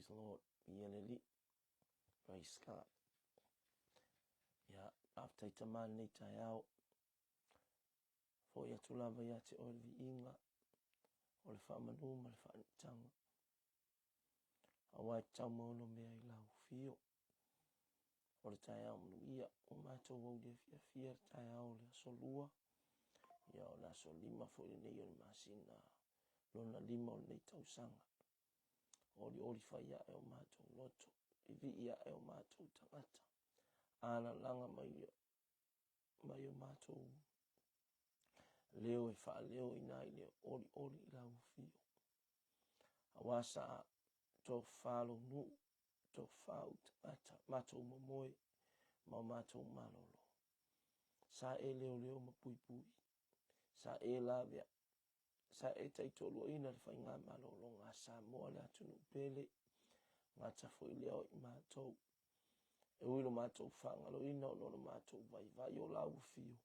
Praise the Lord. Yeleli. Praise God. Ya after itamani tayao. For ya tulava ya te olvi inga. Ole whamanuma, ole whanitanga. Awai taumono mea ilau fio. Ole tayao mnuia. O mato waudia fia tayao le solua. Ya o la solima fo ile nei ole masina. Lona lima ole nei tausanga. Oli whaia e o mato loto. Ivi ia e o mato tangata. Ana langa mai o mato. Leo e wha leo ina i leo oli ilau fio. Awasa to whalo nu. To whau tangata. Mato mamoe. Ma mato malolo. Sa e leo mapui pui. Sa e lavia. Sa e taitolo ina le whainga malolo. Ngā sa moa le atunu pele. Ngā tafo i leo i mātou. E uilo mātou whangalo ina o nono mātou vai o lau fio.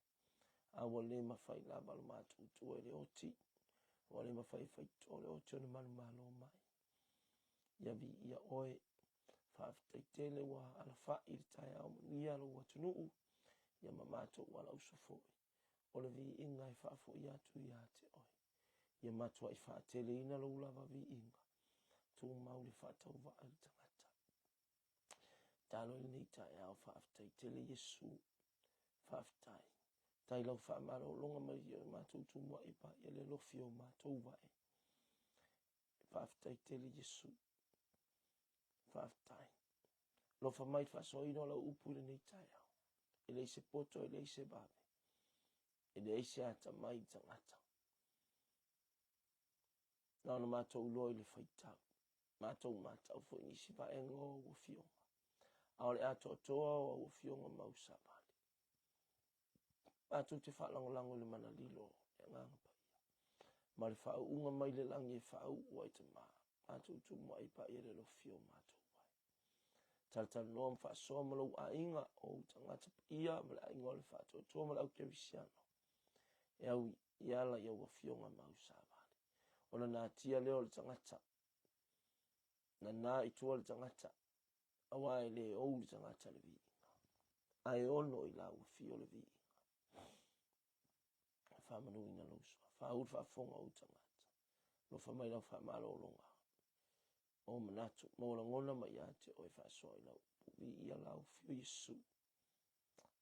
Awa le mawhai lava lo mātou tua le oti. Awa le mawhai to le oti o le manu malo mai. Ia vi ia oe. Whaafitai tele wa ala wha i tai au mania lo watunuu. Ia ma mātou wala usafoi. O le vi inga i whaafo i atu i ate oe. Ia matua i wha tele ina lo ulava vi inga. Tu mauli whaatau wa ai tangata. Talo i nei tai au whaafitai tele Yesu. Whaafitai. Tai lau whaamaro longa mai o mātou tumua i pa i le lofi o mātou vai. Whaafitai tele Yesu. Whaafitai. Lofa mai whaasoino lau upu i nei tai au. I le se poto, i le se babe. I le se ata mai tangata. Nā na mātou loa i le whaitau. Mātou mātou fo nisi pa e ngō o fionga. Ao le ato toa o fionga mausapali. Mātou te whaalangolango le mana lilo e nganga pa ia. Ma le whao unga mai le langi e whao ua i te maa. Mātou tu mua i pa ia le lo fio mātou vai. Talatala noa mwha soa malau a inga o tangata pa ia ma le a inga o le whaatou toa malau kerisiano. E au i ala i au fionga mausapali. Ona nā tia leo le tangata. Na nā i tua le tangata. Awai le ou le tangata le vi inga. Ai ono i lau fio le vi inga. Whamanu ina lausua. Whaur whafonga o tangata. Lo whamai lau whamalo longa. O manatu. Mola ngona mai ate o e whasoa i lau. Vi ia lau fio Yesu.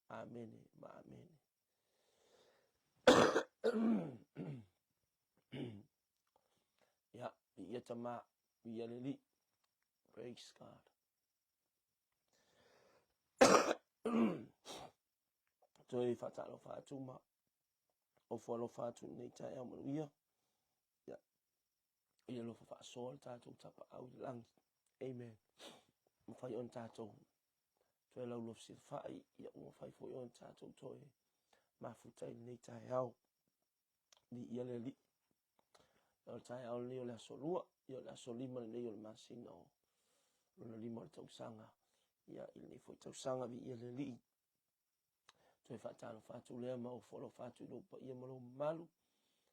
Amene. Ma amene. Ya. Vi ia tama. Vi ia lili. Praise God. Toi whatalo whatuma. O whalo whatu nei tai au manuia. Ya. Ia lo whasoa le tātou tapa au i langi. Amen. Mwhai on tātou. Toi lau lof sir whai. Ia mwhai fo on tātou toi. Mafutai nei tai au. Ni ia le li. Ia tai au leo le aso lua. Ia le aso lima le leo le masina o. Luna lima le tausanga. Ia ili nei fo tausanga vi ia le li. Toi whatalo whatu lea ma o wholo whatu i lopa ia malo malu.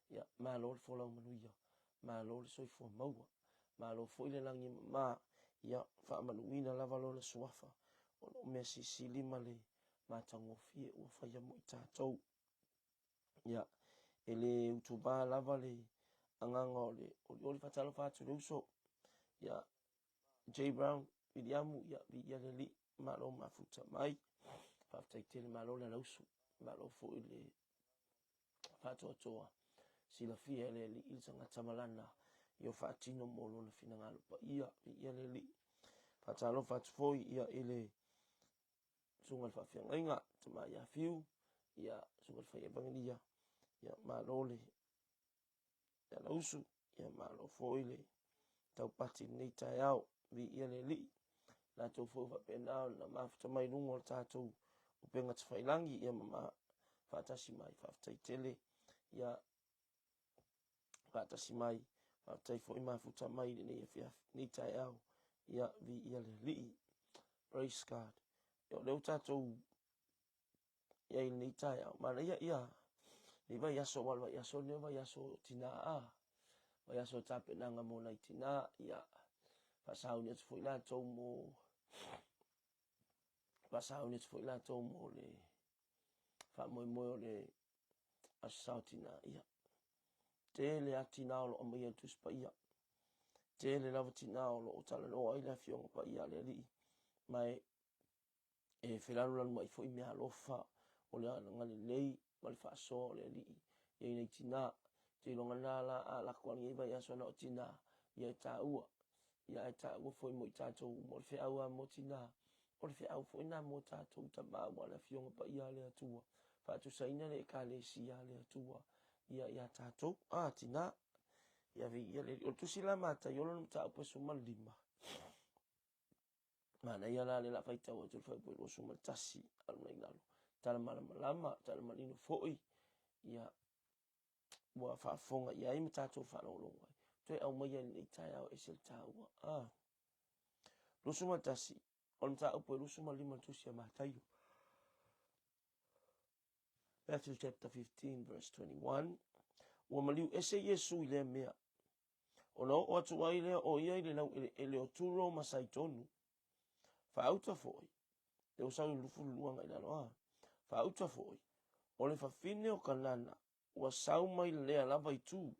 Ia malo le wholau manuia. Malo le soifua maua. Malo fo ile langi ma. Ia whaamanuina lava lo le suafa. O no mea sisi lima le matango fie ua whaia mo i tātou. Ia ele utuba lava le anganga o le whatalo whatu le uso. Ia J. Brown Williamu ia vi ia le li malo mafuta mai. Whaftai tele malo le lausu. Malo fo ile whatu toa. Sila fia le li ilsanga tamalana. Io whaatino molo na finangalo pa ia le li. Whatalo whatu foi ia ele sungal whawhianga inga. Tama ia fiu. Ia sungal whai evangelia. Ia malo le. Ia lausu. Ia malo fo ile. Tau pati nei tai au. Vi ia le li. Na tau fo whapenao na mafuta mai lungo le tātou. Upenga te whailangi. Ia mama whaatasi mai. Whaftai tele. Ia whaatasi mai. Whaftai fo imafuta mai. Nei tai au. Ia vi ia le li. Praise God. Ia leo tātou. Ia i nei tai au. Mana ia. Ni vai aso walwa. Iaso ne vai aso tina a. Vai aso tape nanga mona i tina. Ia. Pasau ni atu foila tau mo. Pasau ni atu foila tau mo le. Fa moi moi le asautina ia. Te le atina o lo o mai atu spa ia. Te le lavatina o lo o tala no ai la fionga pa ia le li. Mai e whelaru lanu mai fo i mea alofa o le ngani lei ma le whaaso le li. Ia nei tina. Te longa nala a la kuani iwa ia sona o tina. Ia e ta ua. Ia e ta ua fo i mo i tātou mo le whiaua mo tina. O le whiau fo i nā mo tātou ta maua la fionga pa ia le atua. Whaatu saina le ka le si ia le atua. Ia tātou. Tina. Ia vi ia le. O tusi la mata i olo ta upa suma lima. Mana ia la le la whaita o tu whaipu o suma tasi. Aluna i lalo. Tala malama. Tala malino foi. Ia. Mua whaafonga. Ia ima tātou whanolonga. Toi au mai ni tai au esel taua. Lusuma tasi. On ta upa lusuma lima tusi a mataio. Matthew chapter 15 verse 21. Ua maliu ese Yesu i le mea. Ona o atu ai lea o ia i le lau ele o turo masaitonu. Whaauta foi. Le usau i lufu luanga i laloa. Whaauta foi. O le whawhine o kanana. Ua sau mai lea lava i tū.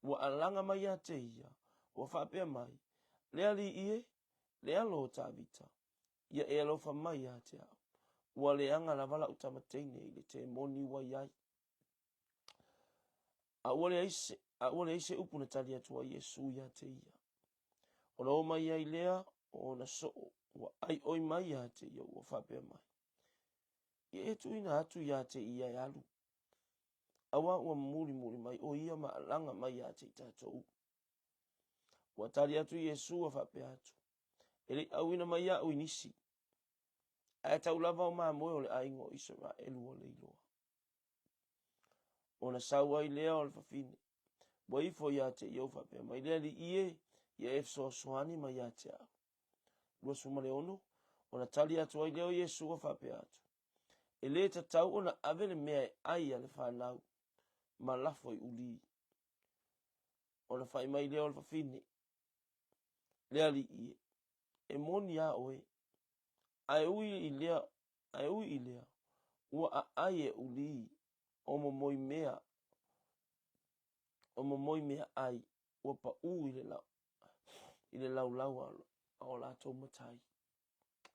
Ua alanga mai a te ia. Ua whapea mai. Lea li ie. Lea lo ta vita. Ia e alofa mai a te au. Ua leanga la vala utamateine i le te moni wa iai. A ua le aise upu na tali atua Yesu ia te ia. O lo mai ai lea o na soo. Ua ai oi mai a te ia ua whapea mai. Ia e tuina atu ia te ia e alu. Awa ua muri mai o ia ma alanga mai a te tatou. Ua tali atu Yesu ua whapea atu. Ele awina mai a uinisi. Ai tau lava o maa moe o le aingo Israelu o le iloa. O na saua i lea o le whawhine. Wa ifo ia te iau whapea. Mai lea li ie, ia efso soani mai ia te au. Lua suma le ono, o na tali atu ai leo Yesu o whapea atu. E le ta tau o na avele mea e ai a le whanau. Ma lafo i uli. O na whai mai leo le whawhine. Lea li ie. E moni a oe. Ai ui i lea. Ua a ai e uli. O mo moi mea ai. Ua pa u i le lau. I le lau a o la tau matai.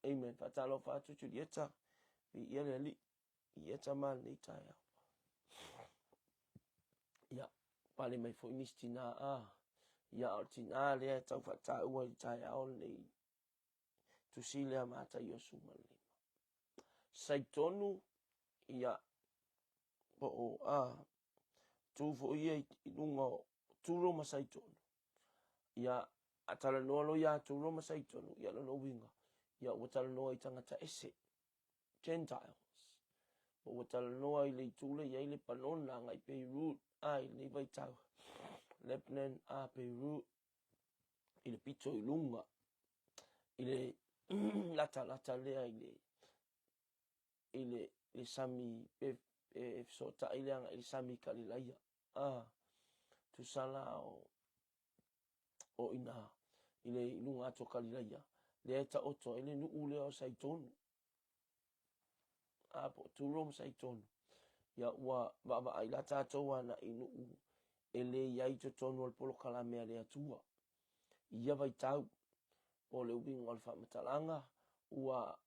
Amen. Fatalo fatu tu dieta. Vi ia le li. Ieta mal ni tai au. Ia. Pale mai fo inis tina a. Ia o tina lea tau fata ua i tai au nei. Tu si lea mata i o suma lima. Saitonu. Ia. Po o a. Tu fo ia i lunga o. Turo ma saitonu. Ia. Atala noa lo ia turo ma saitonu. Ia lo no winga. Ia watala noa i tangata ese. Gentiles. O watala noa i le tule ia i le panona ngai Beirut. Ai nei vai tau. Lebanon a Beirut. I le pito i lunga. I le lata lea i le sami so ta i leanga i le sami kalilaia. Tu sala o ina i le lunga ato kalilaia. Le eta oto i le nuu lea o saitonu. Po turom saitonu. Ia ua vava ai la tātou ana i nuu. E le iai to tonu al polo kalamea le atua. Ia vai tau. O le uwinga o le whamatalanga. Ua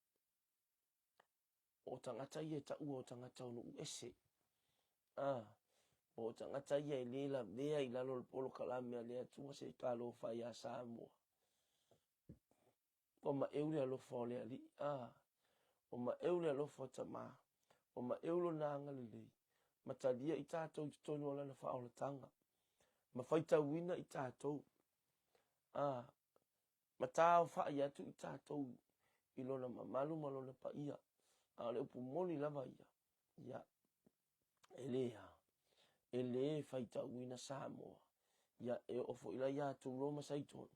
o tangata ia ta ua o tangata o nuu ese. O tangata ia i le la vea i lalo al polo kalamea le atua se kalo whai a Samoa. O ma eule alofa o le ali. O ma eule alofa tama. O ma eulo na angalilei. Ma talia i tātou i tonu o lana whaola tanga. Ma whaita wina i tātou. Ma tāo whai atu i tātou. I lona mamalu ma lona pa ia. A le upu moni lava ia. Ia. Elea. Ele whaita wina Samoa. Ia e ofo ila ia tu Roma saitonu.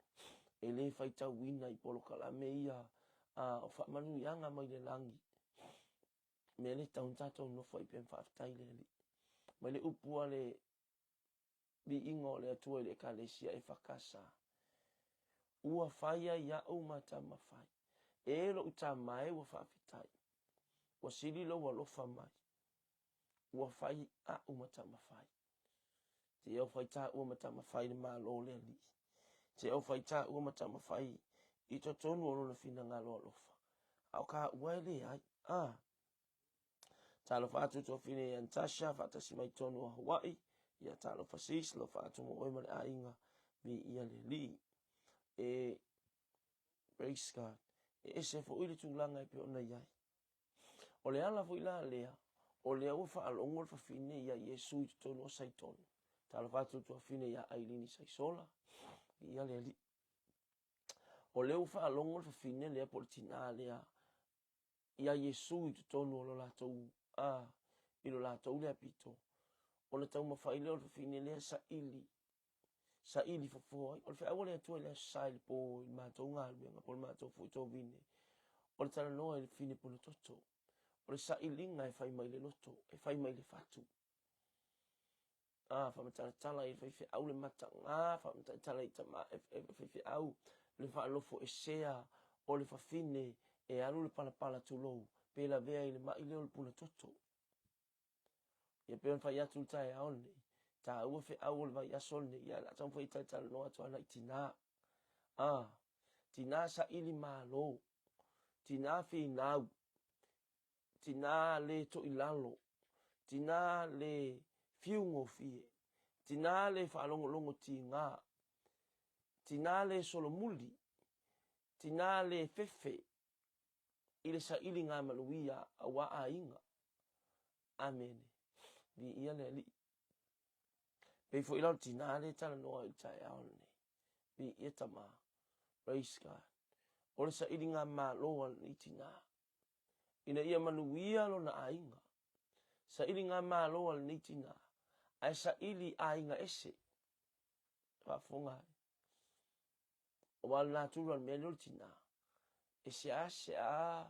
Ele whaita wina i polo kalame ia. O whamanu ianga mai le langi. Me le taun tātou no whai pen whaftai le li. Mai le upua le bi ingo le atua le kalesia e whakasa. ua faya ya o mata mafai. E lo uta mai ua whaafitai. Ua sili lo wa lofa mai. Ua fai a o mata mafai. Te eo fai ta ua mata mafai ni maa lo lea li. Te eo fai ta ua mata mafai i to tonu ono na fina ngā loa lofa. Au ka uaile ai. Talo fatu to fine ya Natasha, fata si mai tonu wa Hawaii. Ia talo fasis, lo fatu mo oi mare a inga. Mi ia le li. Praise God. Se fo ile tūlanga i pe ona iai. O le ala fo ila lea. O lea ua wha alongol fa fine ia Yesu i tonu o saitonu. Talo fatu to fine ya Ailini Saisola. Mi ia le li. O lea ua wha alongol fa fine lea politina lea. Ia Yesu i tonu o lo latou. Ilo latou lea pito. O le tau mawhaile o le fine lea sa ili. Sa ili fafoi. O le wha awale atua lea saili po i mātou ngā luenga. Po le mātou fui tō vine. O le tala noa i le fine po le toto. O le sa ili ngai fai mai le loto. E fai mai le fatu. Whamatala tala i fai fai au le mata ngā. Whamatala tala i tama e fai fai au. Le wha alofo e sea. O le fafine e alu le palapala tulou. Pe la vea i le mai leo le puna toto. Ia pe on fai atu tae aone. Ta ua fe au le vai asone. Ia la tau fai tae tala noa tuana i tina. Tina sa ili malo. Tina fi nau. Tina le to ilalo. Tina le fiungo fie. Tina le whaalongo longo ti ngā. Tina le solomuli. Tina le fefe. Ile sa ili ngā maluia a wa a inga. Amen. Vi ia le li. Pei fo ilau tina le tala noa i tae aone. Vi ia tama. Praise God. O le sa ili ngā māloa ni tina. Ina ia manuia lo na a inga. Sa ili ngā māloa ni tina. Ai sa ili a inga ese. Wafonga. O wala nā tūru al mea lor tina. Ese a.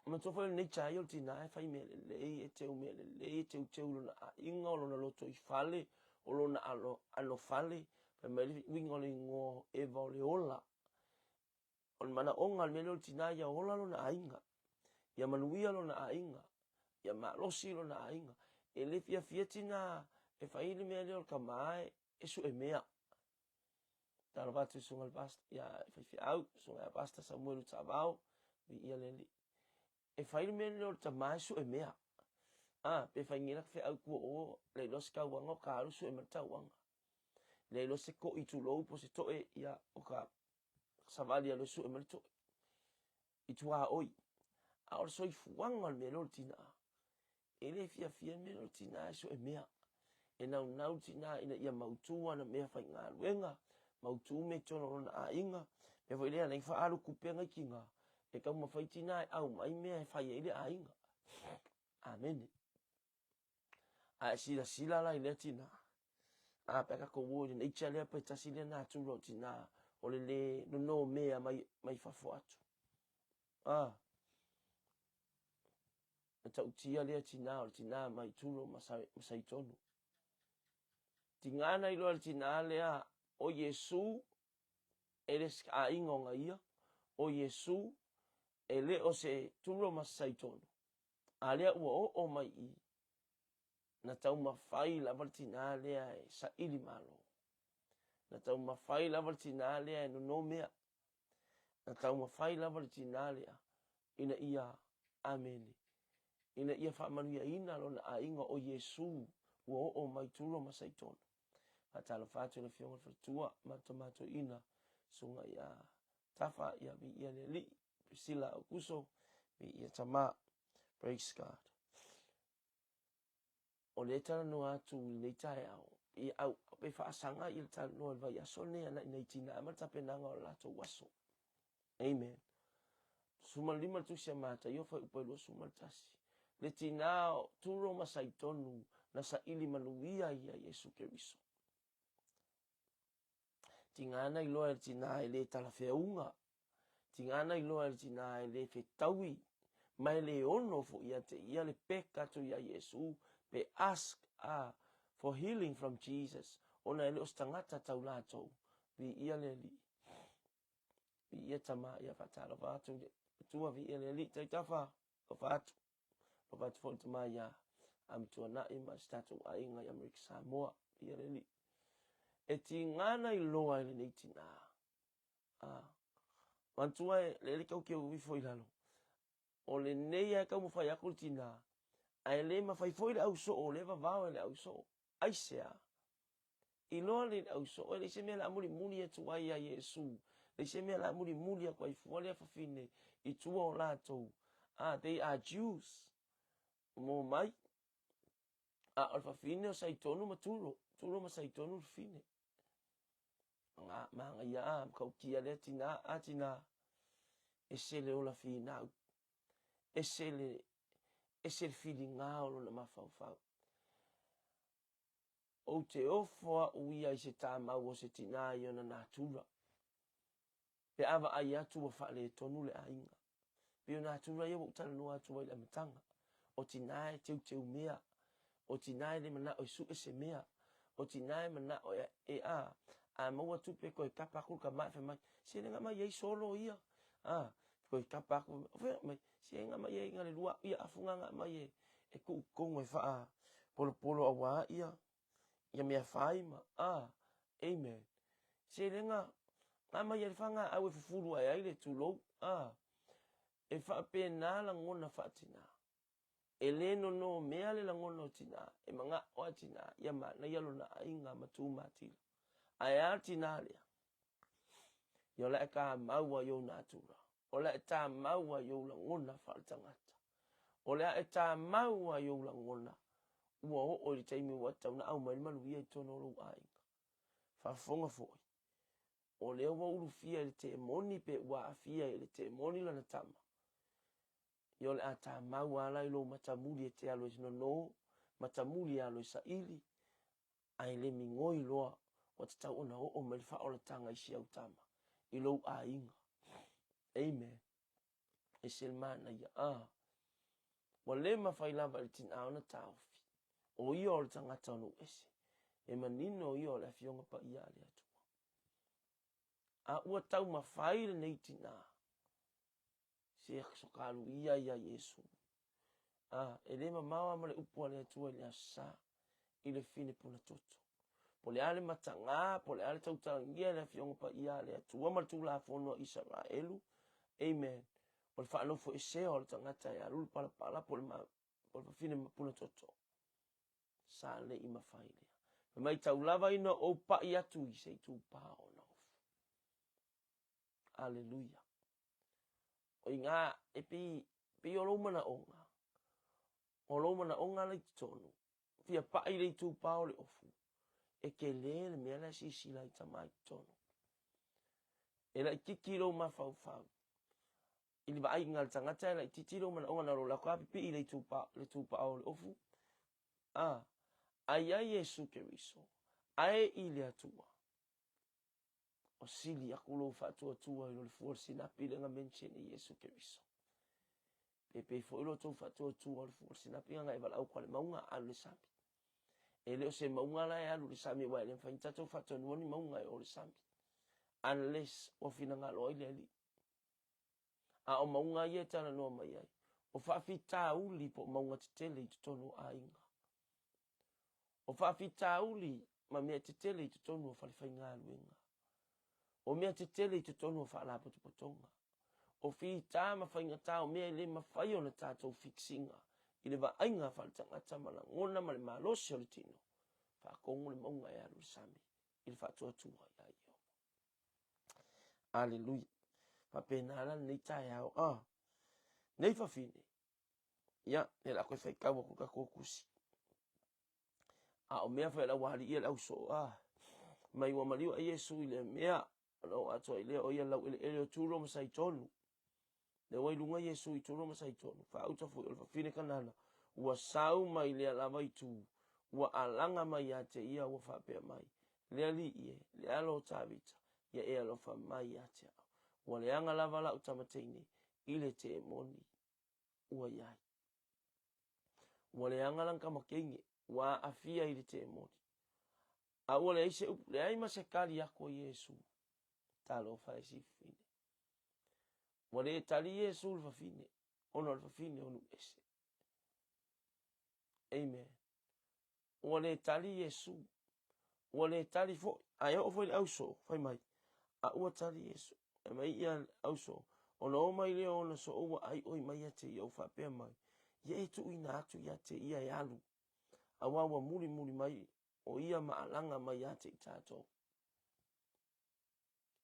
Ma tofo le nei chai o tina e fai mele lei e teu mele lei e teu lo na inga o lo na loto i fale o lo na ano fale pe mele wingo le ngo e va le ola o mana onga mele o tina ya ola lo na inga ya manuia lo na inga ya malosi lo na inga e le fia tina e fai le mele o kamai e su e mea talo batu sungal pasta ya fai au sungal pasta Samuel Tabao vi ia le e fai me lo tamai su e mea. Pe fai ngira fe au ku o le los ka wanga ka lu su e mata wanga. Le los se ko i tu lo po se to e ia o ka savali lo su e mata. I tu a oi. A or so i fuanga me lo tina. E le fia me lo tina su e mea. E nau tina ina ia mautu ana mea fai ngā luenga. Mautu me tono na inga. Pe fai lea nei fa alu kupenga kinga. E kau mawhai tina e au mai mea e whai eile a inga. Amen. A sila la i lea tina. Peka ko wōri nei tia lea peta sila nā tūro tina. O le no mea mai whafo atu. Na tau tia lea tina o le tina mai tūro masai tonu. Tingana i loa le tina lea o Yesu e le a inga o nga ia. O Yesu e le o se tūro masai tonu. A lea ua o mai i. Na tau mawhai lawal tina lea e sa ili malo. Na tau mawhai lawal tina lea e no mea. Na tau mawhai lawal tina lea. Ina ia amene. Ina ia whamanuia ina lo na a inga o Yesu. Ua o mai tūro masai tonu. A talo whātu na whionga whatua. Mato ina. Sunga ia tafa ia vi ia le li. Priscilla Augusto. Vi ia tama. Praise God. O le tala no atu nei tae au. I au pe whaasanga i le tala no vai aso nea na nei tina amata penanga o lato waso. Amen. Sumal lima tusia mata yo fa upelo sumal tasi. Le tina turo masai tonu na sa ili manuia ia Yesu Keriso. Tingana i loa le tina i le tala feunga. Tingana i loa le tina i le fe taui. Mai le ono fo ia te ia le peka to ia Yesu. Pe ask for healing from Jesus. Ona ele ostangata taulato. Vi ia le li. ia tama ia fatalo fatu tua vi ele li tai tafa o fatu o fatu fo tama ia am tua na I ma statu ai nga ia Amerika Samoa ia le li e ti ngana I loa ele nei tina mantua le le kau ke uvi foi lalo o le nei ai kau mo fai akul tina ai le ma fai foi le au so o le va va le au so ai sea I loa le au so le se me la muri muni e tu ai a Yesu le se me la muri muni a kwai fuale a fafine I tua o lato they are Jews mo mai o fafine o saitonu maturo turo ma saitonu fine nga manga ia kau kia le tina atina esele o la fina esele fili nga o na mafau fau o te ofo uia I se tamau o se tina I ona natura pe ava ai atu o fale tonu le ainga pe o natura ia wotala no atu ai le matanga o tina e teu mea o tina le mana o su ese mea o tina mana o a maua tupe ko kapa ku ka mai fa mai se nga mai ye solo ia ko kapa ku mai se nga mai ye nga le lua ia afunga nga mai e ku ngoi fa polo awa ia me fai ma amen se nga mai ye fanga au fufuru ai le tulo e fa pena la ngona fatina eleno no mea le la ngona tina e manga o tina ia ma na ia lona inga matu mati ai tina le yo la ka maua yo natura o la ta maua yo la ngona faltangata o la ta maua yo la ngona ua o le taimi wata na au mai malu ia tono lo ai fa fonga foi o le wa ulu fia le te moni pe wa fia le te moni la na tama yo le ata maua la lo matamuli te alo no matamuli alo sa ili ai le mingoi loa o te tau ona o me fa o la tanga I sia utama I lo ainga amen e selmana ia wa le ma fai lava le tina ona taufi o ia o le tangata no ese e manino ia o le fionga pa ia le atua ua tau ma fai le nei tina se sokalu ia Yesu e le mamawa ma le upu le atua le asa I le fine puna toto po le ale matanga po le ale tautangia le fionga pa ia le atua ma le tula fono Israelu amen o le whaano fo ese o le tangata e arulu pala po le fine puna toto sa le I mawhai lea mai tau lava ina o pa I atu I se tu pa o na ofu aleluia o inga e pi o lo mana onga le tonu fia pa I le tu pa o le ofu e ke le mea la si la I tamai tonu e la kiki lo ma fau I li vai ngal tangata la titi lo mana onga na lo la ka pi le tu pa o le ofu ai Yesu Keriso ai ile atua o sili akulo fatua tua I lo fuor sinapi le nga mention Yesu Keriso pe fo ilo to fatua tua le fuor sinapi nga e vala au kwale maunga alu le sami e le o se maunga la e alu le sami wa le fainta to fatua nuoni maunga e o le sami unless o fina nga loa ile li o maunga ia tana noa mai ai o whaafita uli po maunga te tele I tutono a inga o whaafita uli ma mea te tele I tutono o whalifai ngā luenga o mea te tele I tutono o whaalapo te potonga o whita ma whaingata o mea le ma whai o na tātou fixinga I le wa ainga whaalitangata ma la ngona ma le malosi o le tino whaakongo le maunga e alu sami I le whaatua tua ia io Aleluia papena ala nei tai au nei fafine ia e la koe whai kaua kuka kōkusi o mea whai la wari ia lau so mai wa mariu a Yesu I le mea lo ato I le o ia lau ele o turo ma sai tonu le wai lunga Yesu I turo ma sai tonu fa auta fu il fafine kanana ua sau mai le lava I tu ua alanga mai ate ia ua whapea mai le ali ie le alo tavita ia e alo fa mai ate ua le anga lava la utamatene I le te moni ua iai ua le anga lang kamakenge ua afia I le te moni ua le aise le ai ma se kali ako Yesu talo fa esi fine Wale tali Yesu le fafine. Ono le fafine onu ese. Amen. Wale tali Yesu. Wale tali fo. Ayo fo le auso. Fai mai. A ua tali Yesu. E mai ia auso. Ono o mai leo ona so ua ai oi mai ate iau whapea mai. Ia e tu ina atu ia te ia e alu. A wawa muri mai. O ia maalanga mai ate i tātou.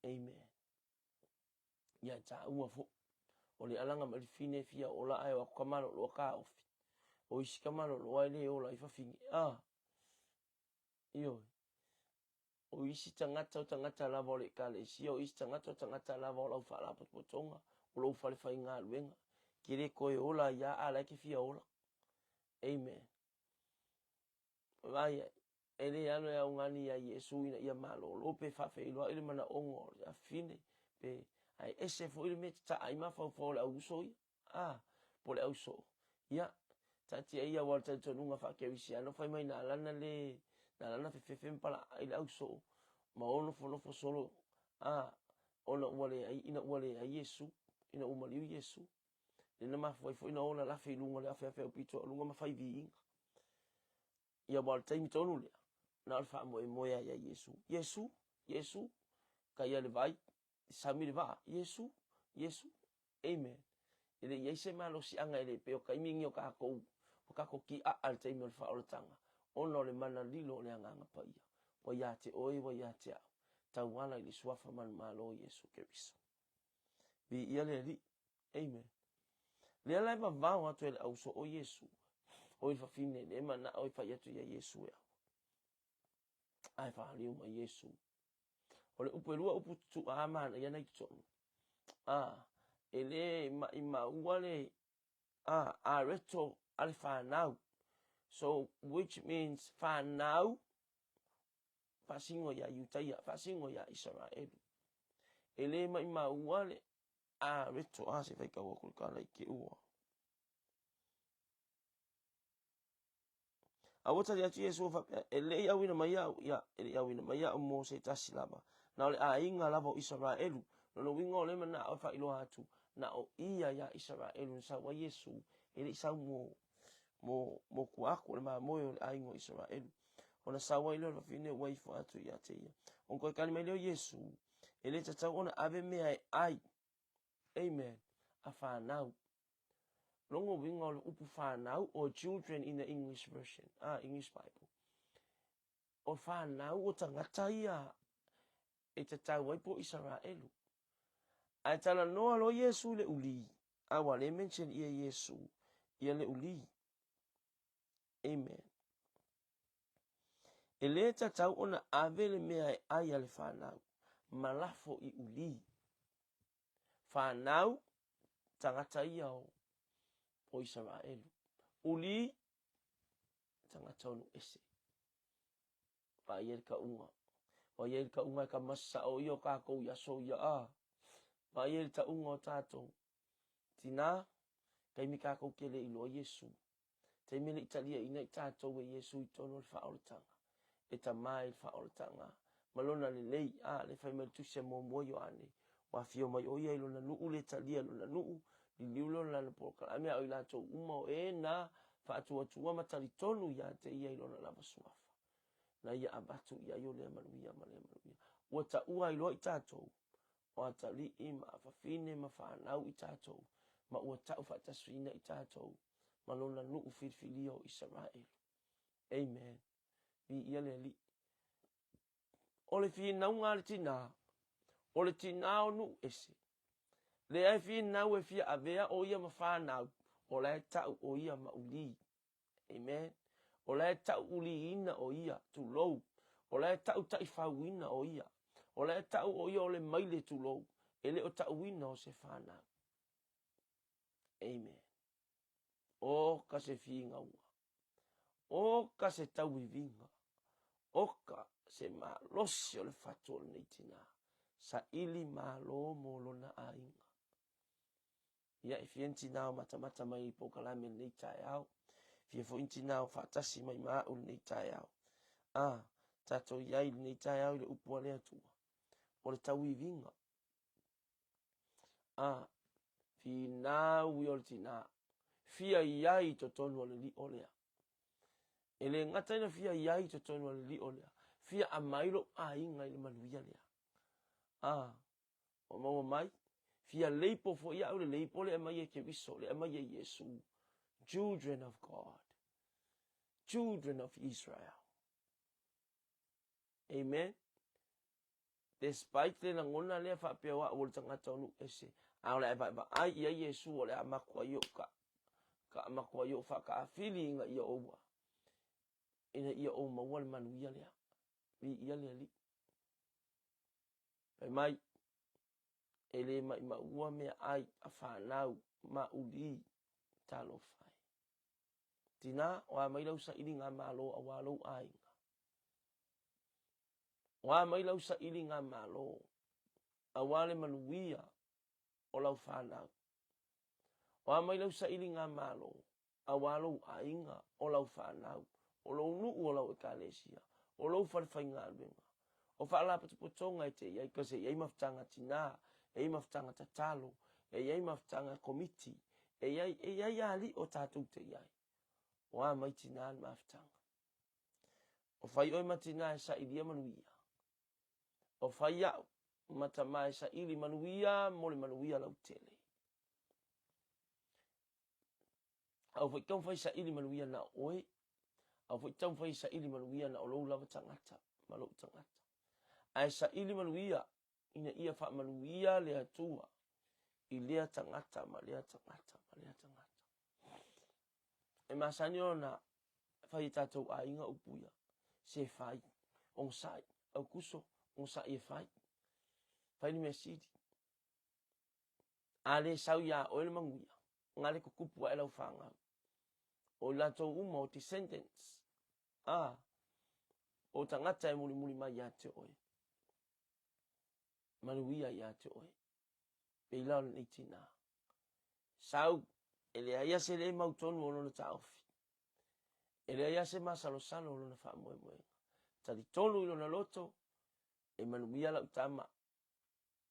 Amen. Ia ta ua fo. O le alanga ma le fine fia o la ai wa kamalo lo ka ofi. O isi kamalo lo ai le o la ifa fini. Iyo. O isi tangata lava o le kale. Si o isi tangata lava o la ufa la potonga. O la ufa le fai ngā luenga. Kire koe ola ia ala ke fia ola. Amen. Vai ele alo ya ngani ya Yesu ina ia malo. Lope fa fe ilo ile mana ongo ya fine pe ai ese fo ile met ta ai ma fa fo la uso po le uso ya tati ia walta tonunga fa ke visi ano fa mai na lana fe pala ile uso ma ono fo solo ona wale ai ina wale ai Yesu ina umali Yesu ina ma fo ina ona la fe lunga la fe pito lunga ma fa vi ia walta mi tonu le na alfa moya ya Yesu ka ia le vai sami le va Yesu amen ele ia se malo si anga ele pe o ka mingi o ka ko ki al te me fa o tanga ono le mana lilo le anga pa ia o ia te oi o ia te ta wala le swafa man malo Yesu Kristo bi ia le li amen le ala ba va o to el auso o Yesu o il fa fine le mana o fa ia tu ia Yesu ya ai fa liu ma Yesu o le upelua upu tu amana ia nei tonu ele ma wale reto alfa now so which means fa now fasingo ya Yutaya fasingo ya Israel ele ma wale reto se vai ka wakul kala ke uo awota ya Yesu fa ele ya wina mai ya ele ya wina mai ya mo se tasilaba na ole inga lavo Israel no wingo le mana o fa ilo hatu na o ia ya Israel sa wa Yesu ele sa mo kuaku le ma mo aingo Israel ona sa wa ilo fine wa ifo atu ya te ia on ko kalima le Yesu ele tata ona ave me ai amen afa now longo wingo le upu fa now or children in the English version English Bible o fa now o tangata ia e tata wa po Israel ai tala no lo Yesu le uli awa le mention ia Yesu ia le uli amen ele tata ona ave le me ai ale fa now malafo I uli fa now tangata ia o Israel uli tangata onu ese pa yer ka unga ka masa o yo ka ko ya so ya pa yer ta unga tato tina kai mi ka ko kele ilo Yesu te mi le Italia ina tato we Yesu tono fa oltanga e ta mai fa oltanga malona le lei le fa me tu se mo yo ane wa fio mai o ia ilo na lu le Italia lo na lu li ulo la po ka me o ila to umo na fa tu matali tonu ya te ia ilo na la suafa na ia abatu ia yo le manuia o ta ua ilo tato o ta li ima fa fine ma fa nau I tato ma o ta fa ta swina I tato ma lona nu filio Israel amen bi ia le li o le fi nau nga le tina o le tina o nu ese le ai fi nau e fi avea o ia ma fa nau o le ta o ia ma uli amen o le ta uli ina o ia tu low o le ta ta ifawina o ia o le ta o ia o le maile tu low ele o ta wina o se fa nau amen o ka se finga ua o ka se tawivinga o ka se malosi o le fatol nei tina sa ili malo mo lona ainga ia e fienti nao mata mai po kalame nei tai au fia fo inti nao fatasi mai mau nei tai au tato iai nei tai au le upua le atua o le tawivinga fina wiol tina fia iai totonu le li olea ele ngata ina fia iai totonu le li olea fia amailo ainga ile manuia lea o mau mai fia leipo fo ia le leipo le mai ke viso le mai Yesu children of God, children of Israel. Amen. Despite le ngona le fa pe wa o tanga tonu ese ala ba ai ia Yesu o le amakwa yo ka amakwa yo fa ka feeling ia o ina ia o ma wal manu ia le bi ia le li mai ele mai ma ua me ai afa nau ma uli talo fai tina wa mai lau sa ilinga malo awalo ai wa mai lau sa ilinga malo awale manuia o lau fanau wa mai lau sa ilinga malo awalo ainga o lau fanau o lau nu o lau ekalesia o lau farfainga benga o fa la potonga ite ia kase ia maftanga tina e maftanga tatalo e ia maftanga committee e ia ali o tatu te ia wa mai tina maftanga o fai oi matina sa ilia manuia o fai ia mata mai sa ili manuia mo le manuia lau tele au fai tau fai sa ili manuia na oe au fai tau fai sa ili manuia na o lou lava tangata malo tangata ai sa ili manuia ina ia fa manuia le atua i lea tangata ma lea tangata ma lea tangata e masani ona fai tatou a inga upuia se fai on sai au kuso on sai e fai ni mesidi ale sau ya o le manguia ngale ko kupu ai lau fanga o la to umo ti sentence o tangata e muli mai ya te oi manuia ya te oi pe la ni tina sau ele ia se le mautonu o no taofi ele ia se masalo salo o no fa mo tali tonu ilo na loto e manuia la utama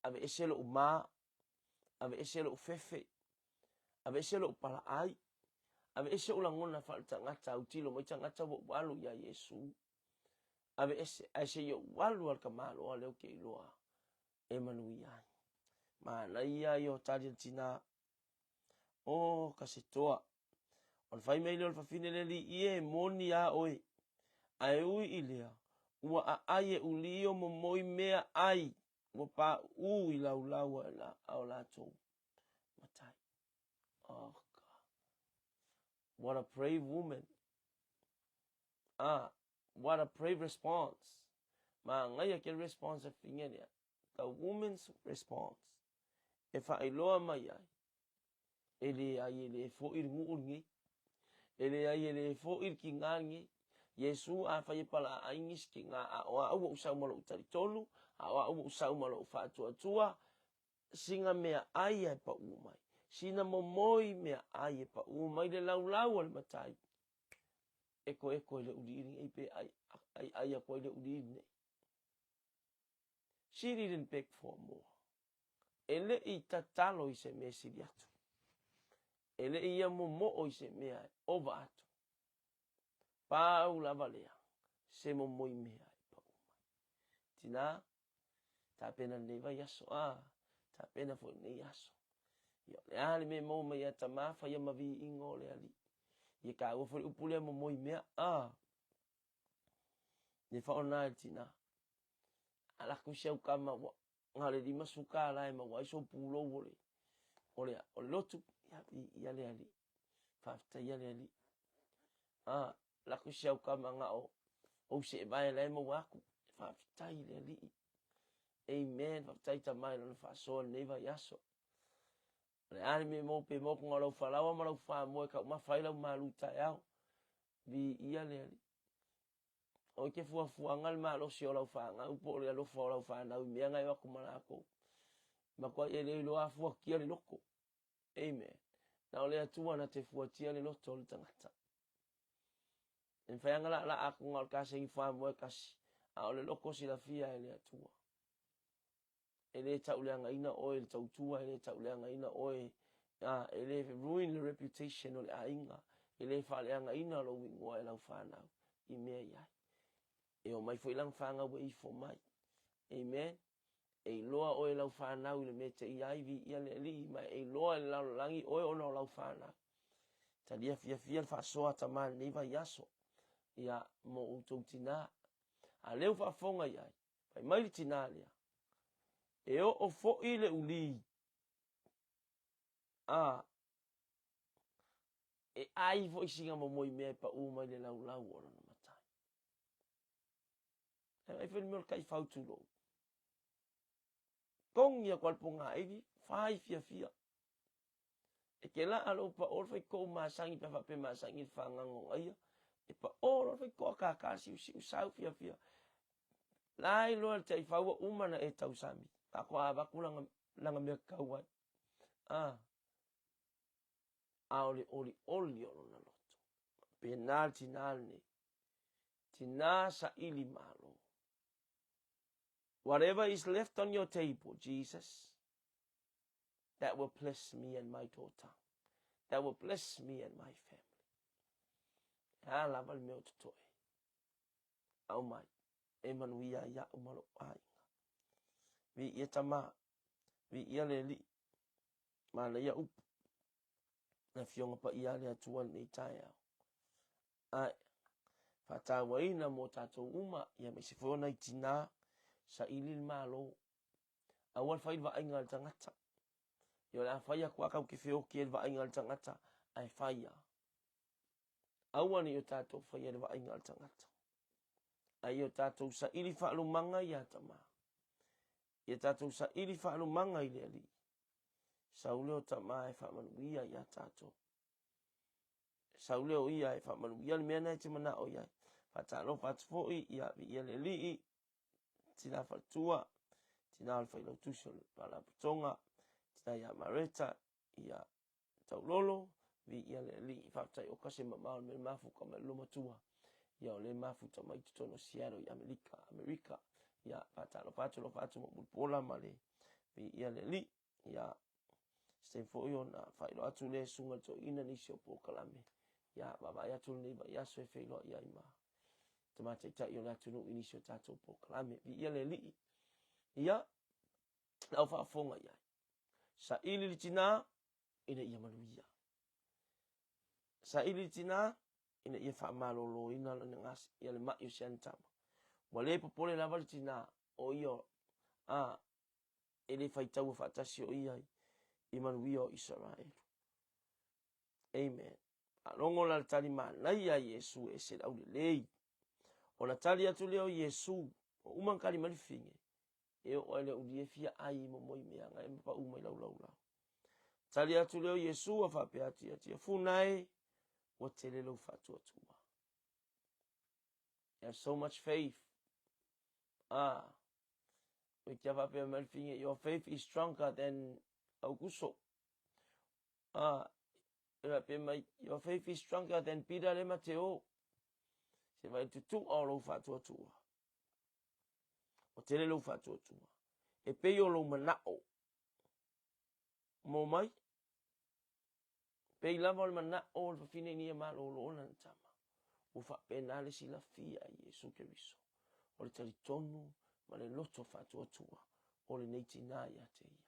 ave eselo uma ave eselo fefe ave eselo pala ai ave eselo la ngona fa tangata utilo mo tangata bo walu ya Yesu ave ese yo walu al kamalo ale ke loa e manuia mana ia yo tadi tina o kasitoa on fai mai le fa fine le ie moni a oi ai ui ilea ua a aie ulio mo moi mea ai mo pa ui lau la au la to matai oh God. What a brave woman what a brave response ma ngai ke response a fingelia the woman's response if I loa mai ai ele ai ele fo ir ngi ele ai ele fo ir kingangi Yesu a fai pala aingis ki nga a au usau malo tari tolu a au usau malo fa tua singa mea ai e pa umai sina momoi mea ai e pa umai le lau al matai eko le udiri e pe ai a koe le udiri she didn't beg for more ele I tatalo I se me siriatu ele ia mo o I se mea over atu pau la valea se mo moi mea pa umai tina ta pena neva yaso ta pena fo ne yaso yo le ali me mo me ya tama fa ya mavi ingo le ali ye ka o fo upule mo moi mea ne fa ona tina ala ku shau kama ngale di masuka la ma wa so pulo wole o lotu ya le ali fa ta ya le ali la ku shau kama nga o se vai la mo wa ku fa ta le ali amen fa ta ta mai no fa so ne va yaso le ali me mo pe mo ko lo fa la wa mo fa mo ka ma fa la ma lu ta ya vi ya le ali o ke fu angal ma lo si o lo fa nga po le lo fa lo fa na me nga yo ku ma ko ma ko ele lo a fu ki le loko amen na le tu na te fu ti le lo to le tangata en fa nga la a ku ngal ka se fa mo ka si a le loko si la fia ele tu ele ta ule nga ina o ele ta tu ele ta ule nga ina o ele ruin the reputation o le ainga. Ele whaleanga ina lo wingoa e lau whanau. I mea iai. E o mai fo ilang whanga wa i fo mai. Amen. E loa o e lau whanau le mea te iai vi ia le li. Mai e loa e lau langi o e ona o lau whanau. Ta lia fia whasoa ta man neiva yaso. Ia mo utou tina. A leo whafonga iai. Pai maili tina lia. E o fo i le uli. E ai fo i singa mo moi mea pa umai le lau o na matai. E ai fo ni mea kai whautu lo. Kong ia kwalponga evi. Whai fia. E ke la alo pa ol fai kou masangi pa whape masangi whangango aia. E pa ol fai kou kakasi usi usau fia. Lai loa te i whaua umana e tau sami. Ako a waku langa mea kauai. Oli ono na loto. Penal tinal ne. Tina sa ili malo. Whatever is left on your table, Jesus, that will bless me and my daughter. That will bless me and my family. Lava meu tutoe. Au mai. Emanuia ya umalo ainga. Vi ia tama. Vi ia le li. Ma le ia upu. Na fionga pa ia le atua nei tae au. Ai. Whatawa ina mo tatou uma. Ia me se whona i tina. Sa ilil malo. Awal whai wa ainga al tangata. Yo la whaia kua kau ki whio ki el wa ainga al tangata. Ai whaia. Awane yo tatou whaia le wa ainga al tangata. Ai yo tatou sa ili whaalu manga i atama. Ia tatou sa ili whaalu manga i le ali. Sauleo tama e whaamanuia i a tatou. Sauleo ia e whaamanuia le mea nei te mana o iai. Whatalo whatfoi ia vi ia le lii. Tina whatua. Tina alwhai lau tusio pala putonga. Tina ia mareta. Ia taulolo. Vi ia le lii. Whatai o kase mamao me mafuka me lumatua. Ia o le mafuta mai tutono Seattle i Amerika. Ia whatalo whatu mo mulpola ma le. Vi ia le lii. Ia Stay for you na whaelo atu le sunga to ina nisi o po kalame. Ia baba ia tu nei ba ia so e whaelo ia ima. Tamata ita i o natu no inisi o tato po kalame. Vi ia le li. Ia. Lau whaafonga ia. Sa ili li tina. Ina ia manuia. Sa ili li tina. Ina ia whaamalolo ina la ngasi. Ia le mai o siantama. Wale popole lava li tina. O iyo. Ele whaitau whaatasi o iai. Imanuia o Israel. Amen. Alongo la tali manai ya Yesu e se lau lei. O la tali atu leo Yesu. O uman kali malifinge. E o ele ulie fia ai mo moi meanga. E mpa umai lau. Tali atu leo Yesu a whape ati a funai. O tele lau fatu atua. You have so much faith. We kia whape malifinge. Your faith is stronger than Augusto. Your faith is stronger than Peter le Mateo. Se vai tutu o lo fatua tua. O tele lo fatua tua. E pe o lo manao. Mo mai. Pe lava o manao o fine ni malo lo na tama. O fa penale si la fia Yesu Cristo. O le talitonu ma le loto fatua tua. O le neiti na ia te ia.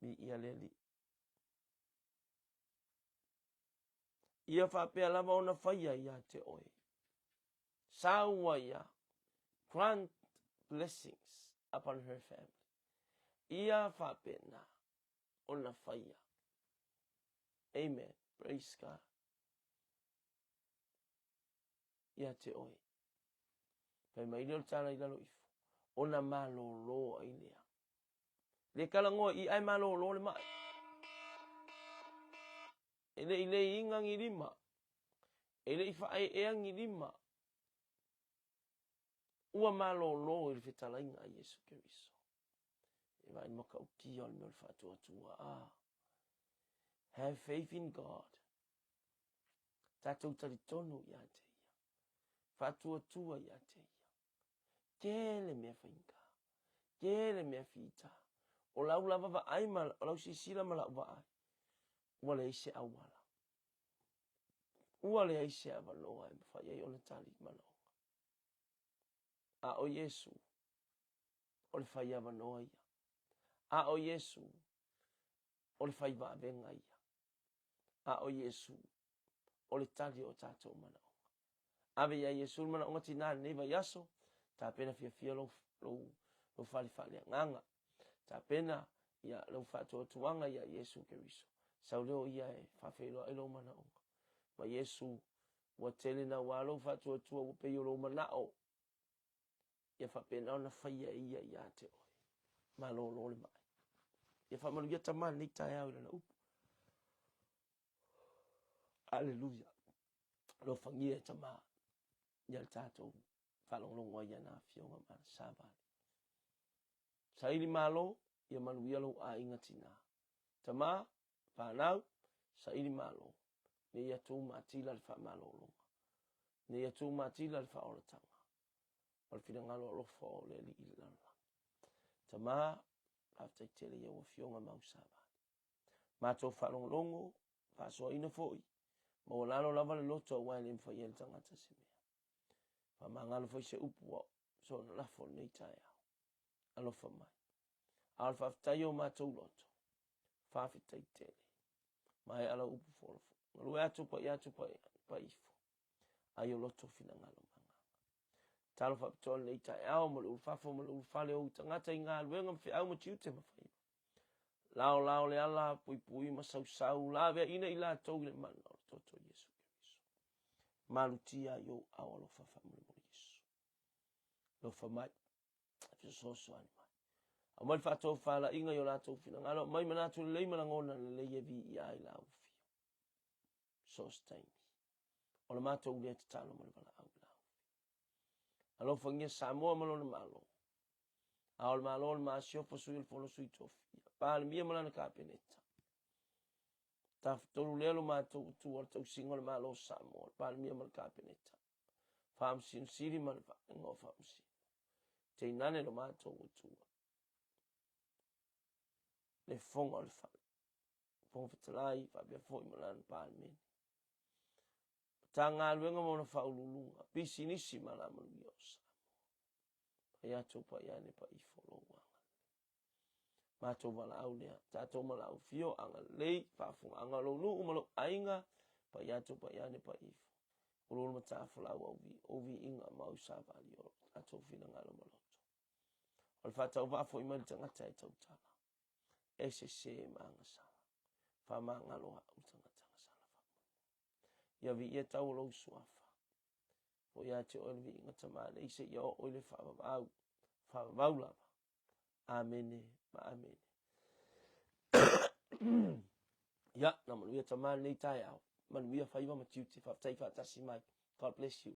Mi ia leli. Ia whapea lava ona whaia ia te oe. Saua ia. Grant blessings upon her family. Ia whapea na ona whaia. Amen. Praise God. Ia te oe. Pai mai leo tana i lalo ifu. Ona malo loa i lea. Le kalangoa i ai malo loa le mai. Ele ingang i lima. Ele i whae eang i lima. Ua malo lo i whitala inga a Yesu Keriso. E vai maka uki o le mea whatua tua. Have faith in God. Tatou tari tonu ia te ia. Whatua tua ia te ia. Kele mea whainga. Kele mea whita. O lau lava va aima, o lau sisila ma lau va ai. wale ise awala. Wale ise avaloa e fa ye ona tali malonga. A o Yesu o le fai avanoa ia. A o Yesu o le fai vaavenga ia. A o Yesu o le tali o tātou manaonga. Ave ia Yesu manaonga tina neva yaso, ta pena fia lo fali nganga. Ta pena ia lo fato tuanga ia Yesu Keriso. Sauleo ia e fafelo ilo manaonga. Ma Yesu wa tele na walo fato tua wa pe lo manao. Ia fa pena ona faia ia te oi. Malolo le mai. Ia fa malu ia tamani ni tai au na upu. Aleluia. Lo fangia tama. Ia tato falongo ia na fionga ma sabali. Saili malo ia malu ia lo a ingatina. Tama panau saili malo. Ne ia tu matila le fa malolo. Ne ia tu matila le fa olatanga. Wal fina ngalo lo fo le li ilala. Tama after tele ia o fionga mausaba. Mato falongo fa so ina foi. Mo lalo lava le loto wa le fa ia tanga tasimea. Fa mangalo foi se upu so na fo nei tai. Alo fa mai. Alfa tayo mato loto. Fa fitai tele. Mai ala upu fo. Ngalu atu pa ifo. Ayo loto fina ngalo. Talo fa tol nei tai au mo lu fa fo mo lu fa le o tangata inga luenga fi au mo tiute ma fa. Lao le ala pui ma sau la ve ina ila to le man to Yesu Kristo. Malutia yo au lo fa mo Yesu. Lo fa mai so ani mai. Amal fa to fa la inga yo la to fina ngalo mai mana to le mana ngona le ye vi ia ila u fi. So stain. Ola ma to le talo mo bala au. Alo fangia Samoa malona malo. Aol malo ma sio fosuil folo sui tofi. Pal mia malana kapeneta. Taf tolu lelo ma tu tu singol malo Samoa. Pal mia mal kapeneta. Fam sin siri mal fa ngo fam sin. Te nane lo ma tu. Le fonga al fa. Fonga fatalai fa bia foi malana pal min. Tanga luenga mona fa ululunga. Pisi nisi malama luiosa. Ya chopa ya ne pa ifolo wanga. Ma to bala au lea. Ta to mala au fio anga lei fa fu anga lo nu umalo ainga pa ya chopa ya ne pa ifo. Ulo mata fala ovi inga mau savali o ato fina ngalo maloto. Al fa tau va fo imal tanga tai tau tala. Ese se manga sala. Fa manga lo utanga tanga sala fa. Ya vi ia tau lo suafa. O ya te olvi inga tamale ise ya oile fa au fa vaula. Amen. Amen. Ya, na manuia tamale nei tai au. Manuia fa iwa matiuti fa tai fa tasimai. God bless you.